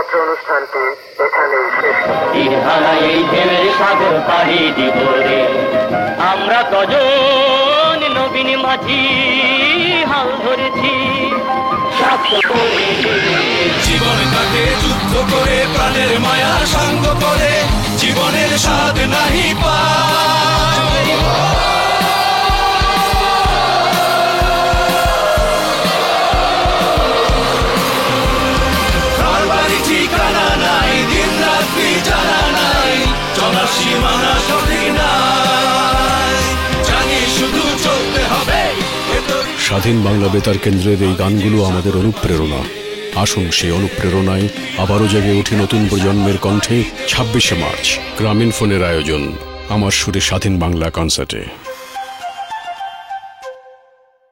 শুধুমাত্র অনুষ্ঠানটি এখানেই শেষ হলো। এই ঢেউয়ের সাগর পাড়ি দিব রে, আমরা কজন নবীন মাঝি হাল ধরেছি। জীবন কাটে যুদ্ধ করে, প্রাণের মায়া সাঙ্গ করে, জীবনের স্বাদ নাহি পায়। তার বাড়ি ঠিকানা নাই, দিন রাত্রি জানা নাই, চলার সীমানা সঠিক নাই, জানি শুধু চলতে হবে। স্বাধীন বাংলা বেতার কেন্দ্রের এই গানগুলো আমাদের অনুপ্রেরণা। আসুন সেই অনুপ্রেরণায় আবারও জেগে উঠি নতুন প্রজন্মের কণ্ঠে। 26শে মার্চ গ্রামীণ ফোনের আয়োজন আমার সুরে স্বাধীন বাংলা কনসার্টে।